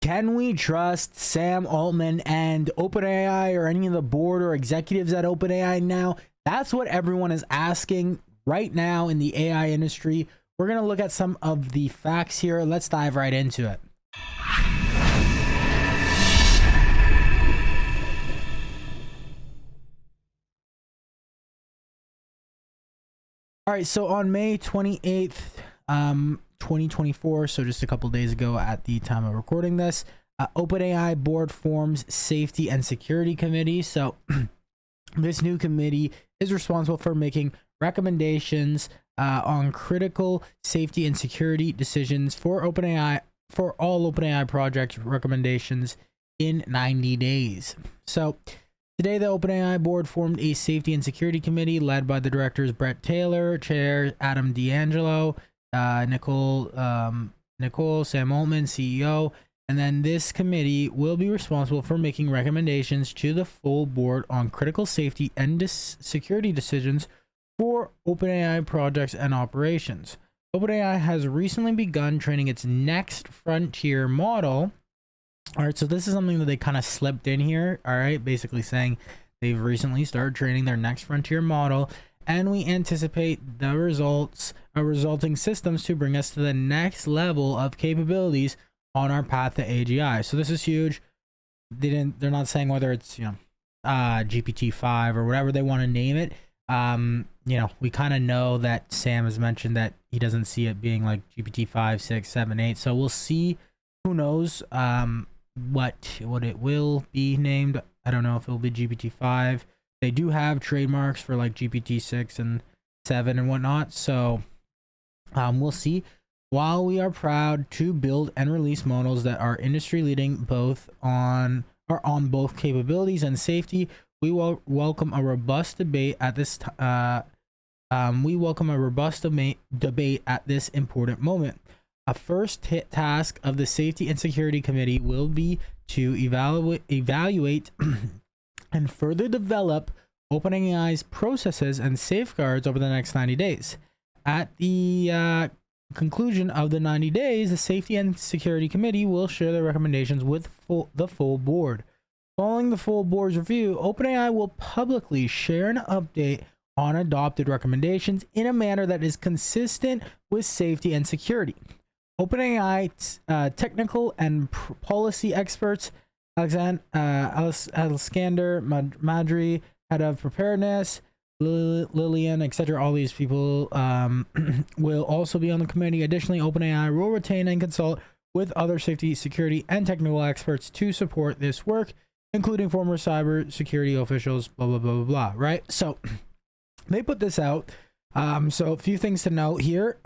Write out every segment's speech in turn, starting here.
Can we trust Sam Altman and OpenAI or any of the board or executives at OpenAI now? That's what everyone is asking right now in the AI industry. We're going to look at some of the facts here. Let's dive right into it. All right, so on May 28th, 2024, so just a couple days ago at the time of recording this, OpenAI board forms Safety and Security Committee. So this new committee is responsible for making recommendations on critical safety and security decisions for OpenAI, for all OpenAI project recommendations in 90 days. So today, the OpenAI board formed a Safety and Security Committee led by the directors Brett Taylor, Chair Adam D'Angelo, Nicole, Sam Altman, CEO, and then this committee will be responsible for making recommendations to the full board on critical safety and security decisions for OpenAI projects and operations. OpenAI has recently begun training its next frontier model. All right, so this is something that they kind of slipped in here. All right, basically saying they've recently started training their next frontier model, and we anticipate the resulting systems to bring us to the next level of capabilities on our path to AGI. So this is huge. They're not saying whether it's, GPT-5 or whatever they want to name it. We kind of know that Sam has mentioned that he doesn't see it being like GPT-5, 6, 7, 8. So we'll see. Who knows what it will be named. I don't know if it'll be GPT-5. They do have trademarks for like GPT-6 and 7 and whatnot. So we'll see. While we are proud to build and release models that are industry leading both on both capabilities and safety, we will welcome a robust debate at this debate at this important moment. A first task of the Safety and Security Committee will be to evaluate and further develop OpenAI's processes and safeguards over the next 90 days. At the conclusion of the 90 days, the Safety and Security Committee will share their recommendations with the full board. Following the full board's review, OpenAI will publicly share an update on adopted recommendations in a manner that is consistent with safety and security. OpenAI technical and policy experts, Alexander Madry, head of preparedness, Lillian, etc. All these people will also be on the committee. Additionally, OpenAI will retain and consult with other safety, security, and technical experts to support this work, including former cyber security officials, blah, blah, blah, blah, blah, right? So they put this out. So a few things to note here.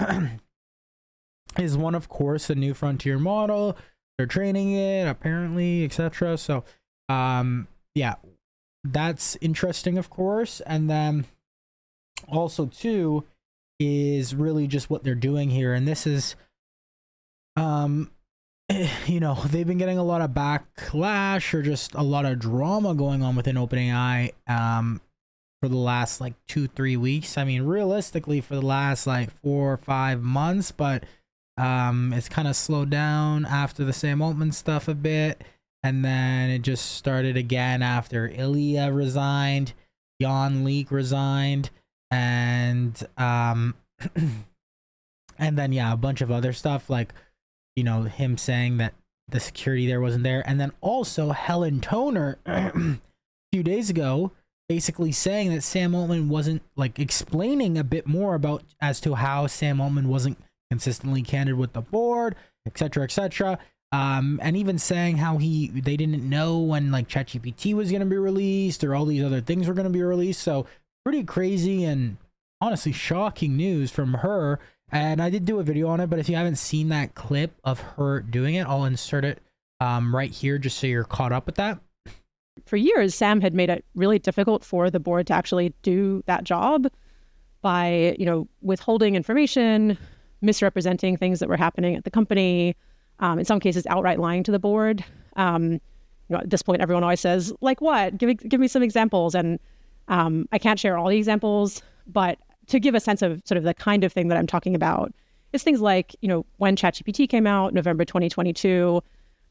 Is one, of course, the new frontier model. They're training it, apparently, etc. So, yeah, that's interesting, of course. And then also, too, is really just what they're doing here. And this is, they've been getting a lot of backlash or just a lot of drama going on within OpenAI for the last, 2-3 weeks. I mean, realistically, for the last, 4 or 5 months, but it's kind of slowed down after the Sam Altman stuff a bit, and then it just started again after Ilya resigned, Lieke resigned, and and then a bunch of other stuff him saying that the security there wasn't there, and then also Helen Toner a few days ago basically saying that Sam Altman wasn't explaining a bit more about as to how Sam Altman wasn't consistently candid with the board, etc. And even saying how they didn't know when ChatGPT was going to be released or all these other things were going to be released. So pretty crazy and honestly shocking news from her. And I did do a video on it, but if you haven't seen that clip of her doing it, I'll insert it right here just so you're caught up with that. For years, Sam had made it really difficult for the board to actually do that job by, withholding information, misrepresenting things that were happening at the company, in some cases outright lying to the board. At this point, everyone always says, like what? Give me some examples. And I can't share all the examples, but to give a sense of sort of the kind of thing that I'm talking about, it's things like, when ChatGPT came out, November 2022,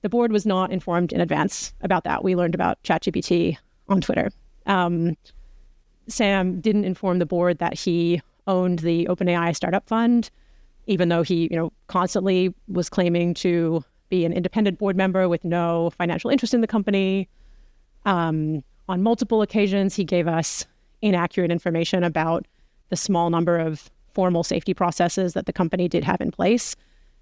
the board was not informed in advance about that. We learned about ChatGPT on Twitter. Sam didn't inform the board that he owned the OpenAI startup fund, even though he, constantly was claiming to be an independent board member with no financial interest in the company. On multiple occasions, he gave us inaccurate information about the small number of formal safety processes that the company did have in place,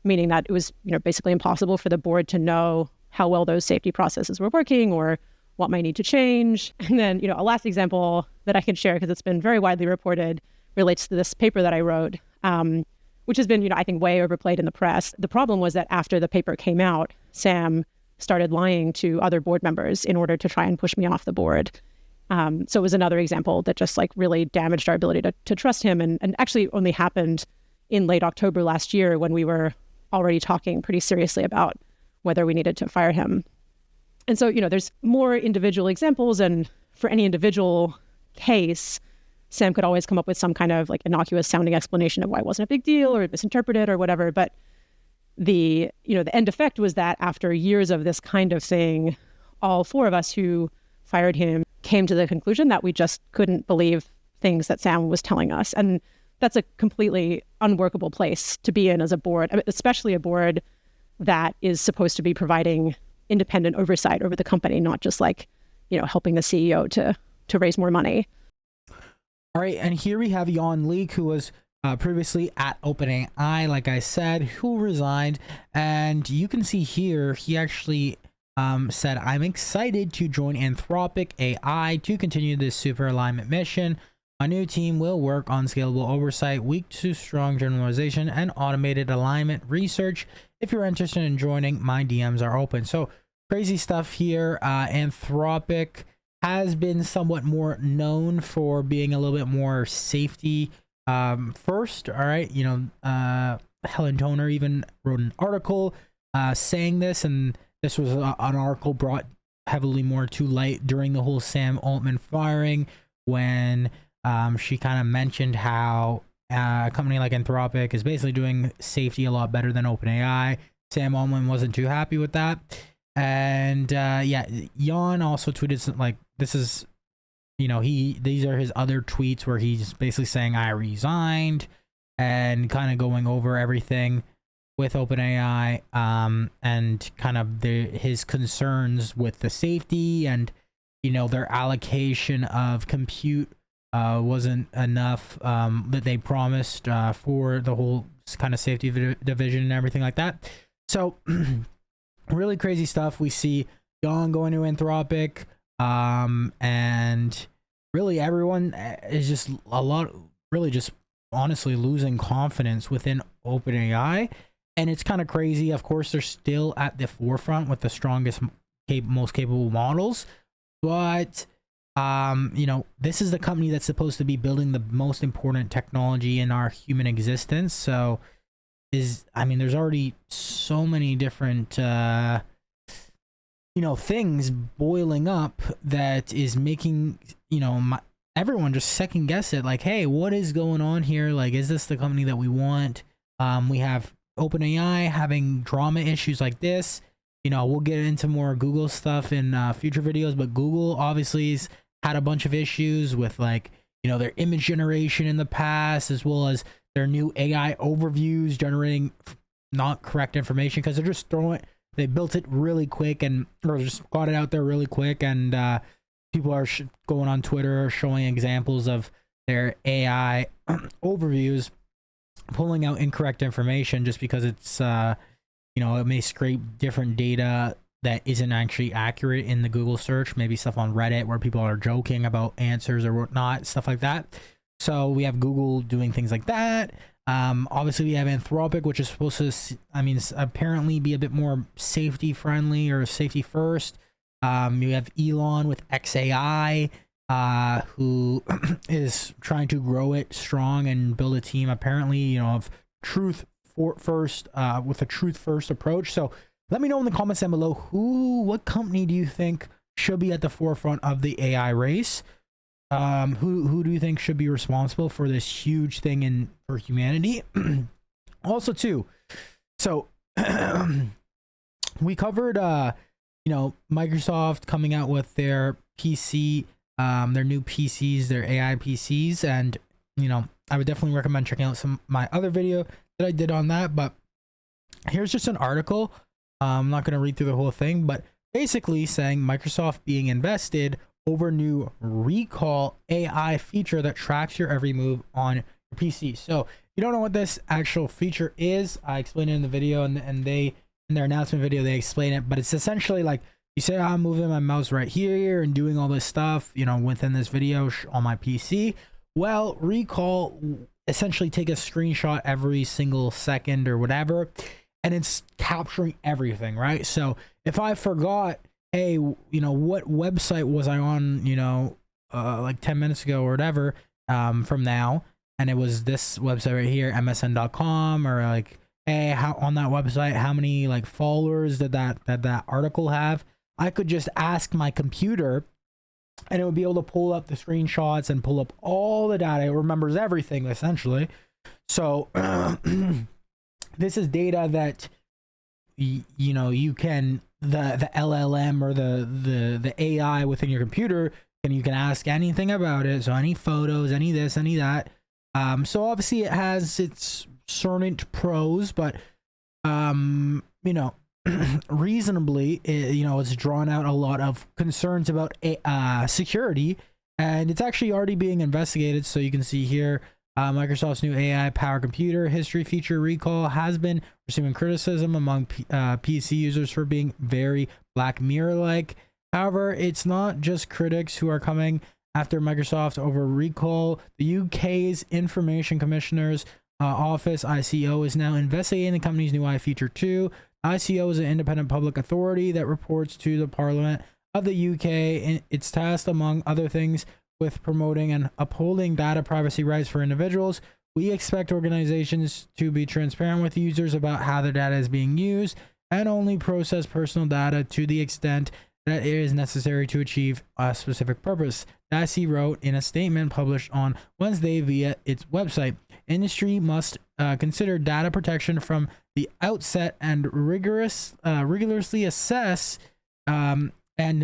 meaning that it was, basically impossible for the board to know how well those safety processes were working or what might need to change. And then, a last example that I can share, because it's been very widely reported, relates to this paper that I wrote, which has been, I think, way overplayed in the press. The problem was that after the paper came out, Sam started lying to other board members in order to try and push me off the board. So it was another example that just really damaged our ability to trust him, and actually only happened in late October last year when we were already talking pretty seriously about whether we needed to fire him. And so, there's more individual examples, and for any individual case, Sam could always come up with some kind of innocuous sounding explanation of why it wasn't a big deal or misinterpreted or whatever. But the end effect was that after years of this kind of thing, all four of us who fired him came to the conclusion that we just couldn't believe things that Sam was telling us. And that's a completely unworkable place to be in as a board, especially a board that is supposed to be providing independent oversight over the company, not just helping the CEO to raise more money. All right, and here we have Jan Lieke, who was previously at OpenAI, like I said, who resigned. And you can see here, he actually said, "I'm excited to join Anthropic AI to continue this super alignment mission. My new team will work on scalable oversight, weak to strong generalization, and automated alignment research. If you're interested in joining, my DMs are open." So crazy stuff here. Anthropic has been somewhat more known for being a little bit more safety first. All right, Helen Toner even wrote an article saying this, and this was an article brought heavily more to light during the whole Sam Altman firing, when she kind of mentioned how a company like Anthropic is basically doing safety a lot better than OpenAI. Sam Altman wasn't too happy with that. And Jan also tweeted something this is, these are his other tweets where he's basically saying, "I resigned," and kind of going over everything with OpenAI, and kind of his concerns with the safety and, their allocation of compute wasn't enough that they promised for the whole kind of safety division and everything like that. So really crazy stuff. We see Jan going to Anthropic, and really everyone is just just honestly losing confidence within OpenAI. And it's kind of crazy. Of course, they're still at the forefront with the strongest, most capable models, but this is the company that's supposed to be building the most important technology in our human existence. So there's already so many different things boiling up that is making everyone just second guess it, hey, what is going on here? Is this the company that we want? We have OpenAI having drama issues like this. We'll get into more Google stuff in future videos, but Google obviously has had a bunch of issues with their image generation in the past, as well as their new AI overviews generating not correct information, because they're just they built it really quick or just got it out there really quick, and people are going on Twitter showing examples of their AI overviews pulling out incorrect information just because it's it may scrape different data that isn't actually accurate in the Google search, maybe stuff on Reddit where people are joking about answers or whatnot, stuff like that. So we have Google doing things like that. Obviously we have Anthropic, which is supposed to, apparently be a bit more safety friendly or safety first. You have Elon with XAI, who is trying to grow it strong and build a team, apparently, of truth first, with a truth first approach. So let me know in the comments down below, what company do you think should be at the forefront of the AI race? Who do you think should be responsible for this huge thing for humanity? Also too, so we covered Microsoft coming out with their PC, their new PCs, their AI PCs, and I would definitely recommend checking out some my other video that I did on that. But here's just an article. I'm not going to read through the whole thing, but basically saying Microsoft being invested over new Recall AI feature that tracks your every move on your PC. So if you don't know what this actual feature is, I explained it in the video, and they, in their announcement video, they explain it, but it's essentially like, you say, I'm moving my mouse right here and doing all this stuff, within this video on my PC. Well, Recall essentially take a screenshot every single second or whatever, and it's capturing everything, right? So if I forgot, hey, what website was I on, like 10 minutes ago or whatever, from now, and it was this website right here, msn.com, or like, hey, how on that website, how many like followers did that article have? I could just ask my computer, and it would be able to pull up the screenshots and pull up all the data. It remembers everything essentially. So this is data that you can, the LLM or the AI within your computer, and you can ask anything about it. So any photos, any this, any that. So obviously it has its certain pros, but reasonably, it's drawn out a lot of concerns about security, and it's actually already being investigated. So you can see here, Microsoft's new AI powered computer history feature Recall has been receiving criticism among PC users for being very Black Mirror like. However, it's not just critics who are coming after Microsoft over Recall. The UK's Information Commissioner's Office, ICO, is now investigating the company's new AI feature too. ICO is an independent public authority that reports to the Parliament of the UK, and it's tasked, among other things, with promoting and upholding data privacy rights for individuals. We expect organizations to be transparent with users about how their data is being used and only process personal data to the extent that it is necessary to achieve a specific purpose. The IC wrote in a statement published on Wednesday via its website. Industry must consider data protection from the outset and rigorously assess and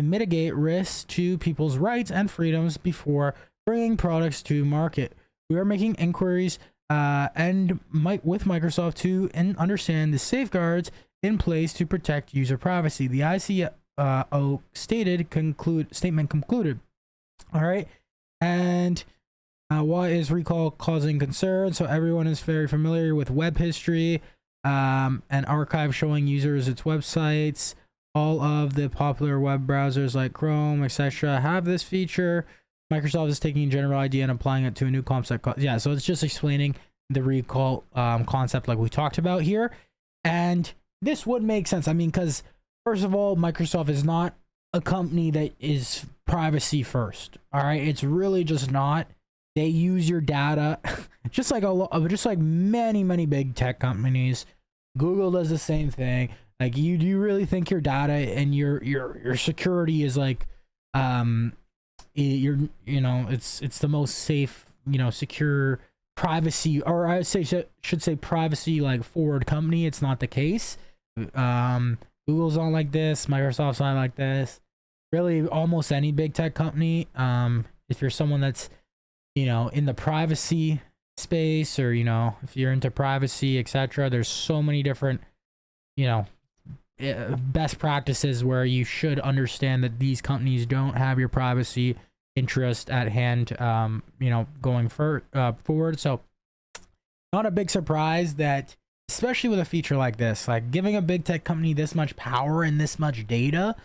mitigate risks to people's rights and freedoms before bringing products to market. We are making inquiries with Microsoft to understand the safeguards in place to protect user privacy. The ICO statement concluded. All right, and why is Recall causing concern? So everyone is very familiar with web history, and archive showing users its websites. All of the popular web browsers like Chrome, etc., have this feature. Microsoft is taking a general idea and applying it to a new concept. Yeah, so it's just explaining the Recall concept like we talked about here. And this would make sense. I mean, because first of all, Microsoft is not a company that is privacy first. All right, it's really just not. They use your data, just like many big tech companies. Google does the same thing. Like, do you really think your data and your security is like, it's the most safe, secure privacy, or I should say privacy like forward company? It's not the case. Google's not like this. Microsoft's not like this. Really, almost any big tech company. If you're someone that's, in the privacy space, or if you're into privacy, etc., there's so many different, best practices where you should understand that these companies don't have your privacy interest at hand, going forward. So not a big surprise that, especially with a feature like this, like giving a big tech company this much power and this much data,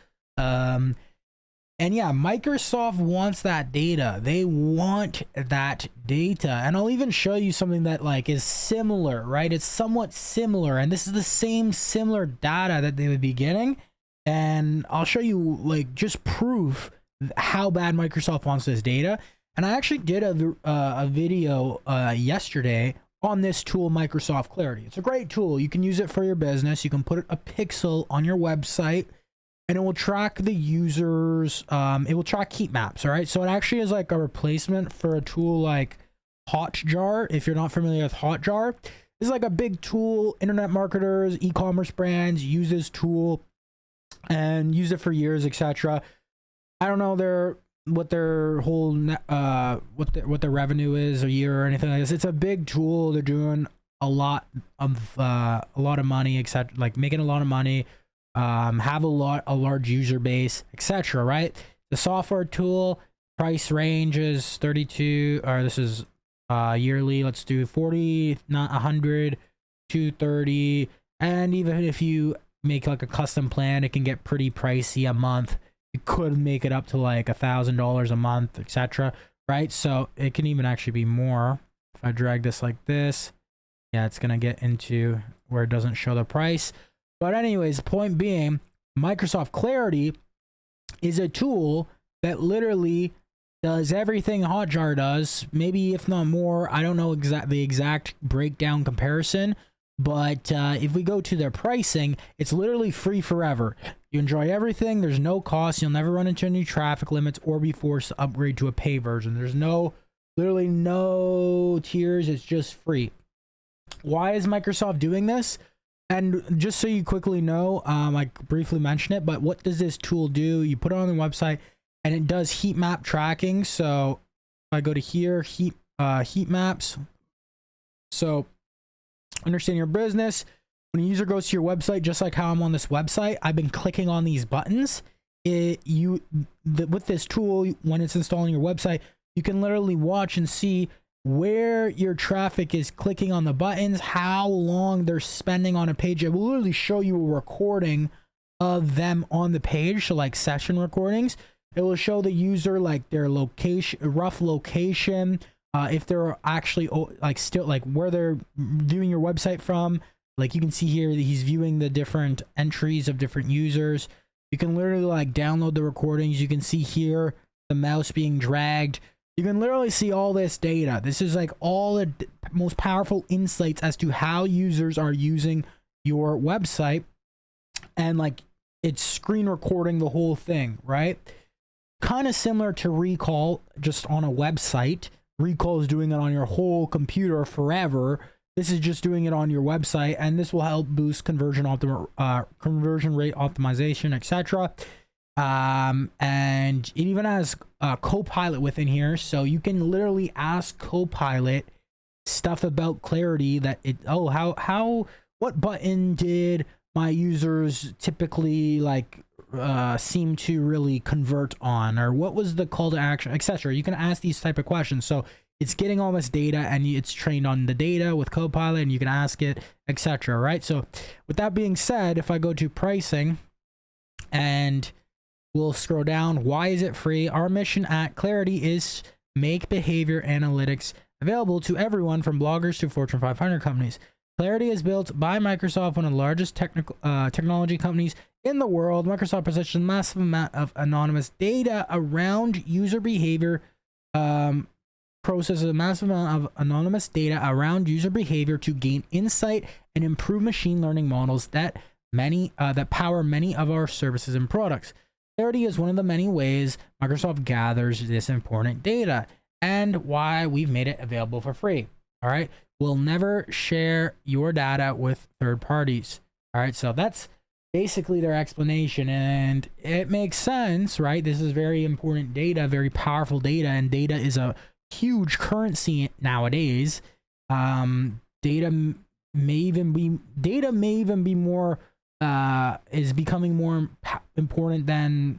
and yeah, Microsoft wants that data. They want that data. And I'll even show you something that like is similar, right? It's somewhat similar. And this is the same similar data that they would be getting. And I'll show you like just proof how bad Microsoft wants this data. And I actually did a video yesterday on this tool, Microsoft Clarity. It's a great tool. You can use it for your business. You can put a pixel on your website, and it will track the users. It will track heat maps. All right, so it actually is like a replacement for a tool like Hotjar. If you're not familiar with Hotjar, this is like a big tool. Internet marketers, e-commerce brands use this tool and use it for years, etc. I don't know what their whole what their revenue is a year or anything like this. It's a big tool. They're doing a lot of money, etc. Like making a lot of money, have a large user base, etc. Right? The software tool price range is 32, or this is yearly. Let's do 40, not 100, 230, and even if you make like a custom plan, it can get pretty pricey a month. You could make it up to like $1,000 a month, etc. Right? So it can even actually be more. If I drag this like this, yeah, it's gonna get into where it doesn't show the price. But anyways, point being, Microsoft Clarity is a tool that literally does everything Hotjar does, maybe if not more. I don't know the exact breakdown comparison, but if we go to their pricing, it's literally free forever. You enjoy everything. There's no cost. You'll never run into any traffic limits or be forced to upgrade to a pay version. There's literally no tiers. It's just free. Why is Microsoft doing this? And just so you quickly know, I briefly mentioned it, but what does this tool do? You put it on the website and it does heat map tracking. So if I go to here, heat maps. So understand your business. When a user goes to your website, just like how I'm on this website, I've been clicking on these buttons. With this tool, when it's installed on your website, you can literally watch and see where your traffic is clicking on the buttons, how long they're spending on a page. It will literally show you a recording of them on the page, so like session recordings. It will show the user like their location, rough location, if they're actually like still like where they're viewing your website from. Like you can see here that he's viewing the different entries of different users. You can literally like download the recordings. You can see here the mouse being dragged. You can literally see all this data. This is like all the most powerful insights as to how users are using your website, and like it's screen recording the whole thing, right? Kind of similar to Recall, just on a website. Recall is doing it on your whole computer forever. This is just doing it on your website, and this will help boost conversion rate optimization, etc. And it even has Copilot within here, so you can literally ask Copilot stuff about Clarity. That what button did my users typically like seem to really convert on, or what was the call to action, etc. You can ask these type of questions. So it's getting all this data and it's trained on the data with Copilot, and you can ask it, etc. Right? So with that being said, if I go to pricing and we'll scroll down, why is it free? Our mission at Clarity is make behavior analytics available to everyone from bloggers to Fortune 500 companies. Clarity is built by Microsoft, one of the largest technology companies in the world. Microsoft possesses a massive amount of anonymous data around user behavior, processes a massive amount of anonymous data around user behavior to gain insight and improve machine learning models that power many of our services and products. Clarity is one of the many ways Microsoft gathers this important data, and why we've made it available for free. All right. We'll never share your data with third parties. All right. So that's basically their explanation, and it makes sense, right? This is very important data, very powerful data, and data is a huge currency nowadays. Data may even be more is becoming more important than,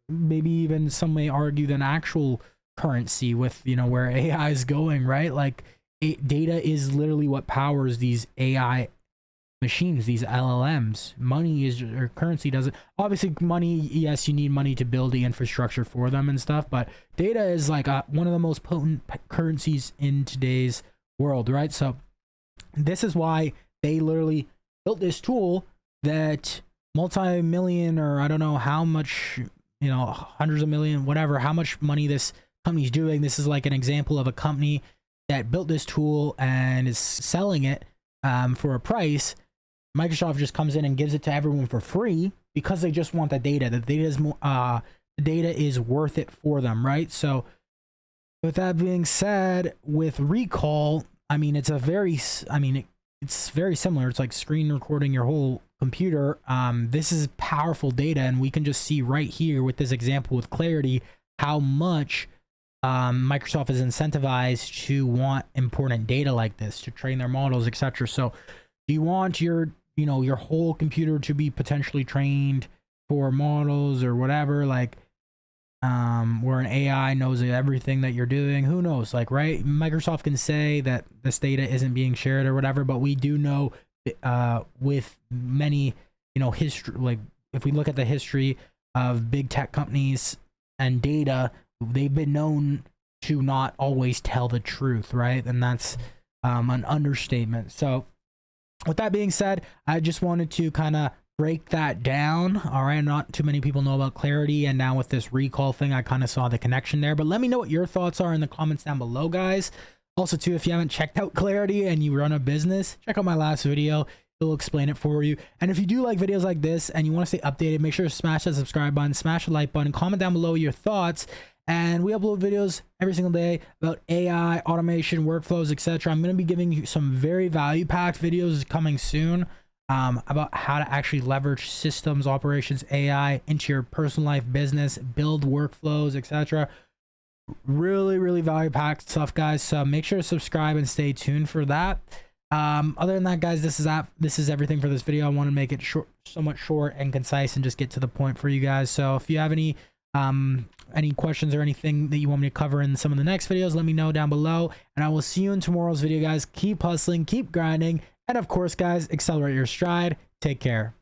maybe even some may argue, than actual currency, with where AI is going, right? Like data is literally what powers these AI machines, these LLMs. Money is, or currency doesn't. Obviously money, yes, you need money to build the infrastructure for them and stuff, but data is like one of the most potent currencies in today's world, right? So this is why they literally built this tool that multi-million, or I don't know how much, hundreds of million, whatever, how much money this company's doing. This is like an example of a company that built this tool and is selling it for a price. Microsoft just comes in and gives it to everyone for free because they just want the data. The data is worth it for them, right? So with that being said, with Recall, it's very similar. It's like screen recording your whole computer. This is powerful data, and we can just see right here with this example with clarity how much Microsoft is incentivized to want important data like this to train their models, etc. So do you want your your whole computer to be potentially trained for models or whatever, like where an AI knows everything that you're doing? Who knows? Like, right, Microsoft can say that this data isn't being shared or whatever, but we do know with many history, like if we look at the history of big tech companies and data, they've been known to not always tell the truth, right? And that's an understatement. So with that being said, I just wanted to kind of break that down. All right, not too many people know about clarity, and now with this recall thing, I kind of saw the connection there. But let me know what your thoughts are in the comments down below, guys. Also too, if you haven't checked out clarity and you run a business, check out my last video. It'll explain it for you. And if you do like videos like this and you want to stay updated, make sure to smash that subscribe button, smash the like button, comment down below your thoughts. And we upload videos every single day about AI, automation, workflows, etc. I'm going to be giving you some very value-packed videos coming soon about how to actually leverage systems, operations, AI into your personal life, business, build workflows, etc. Really value-packed stuff, guys. So make sure to subscribe and stay tuned for that. Other than that, guys, this is everything for this video. I want to make it somewhat short and concise and just get to the point for you guys. So if you have any questions or anything that you want me to cover in some of the next videos, let me know down below, and I will see you in tomorrow's video, guys. Keep hustling, keep grinding, and of course, guys, accelerate your stride. Take care.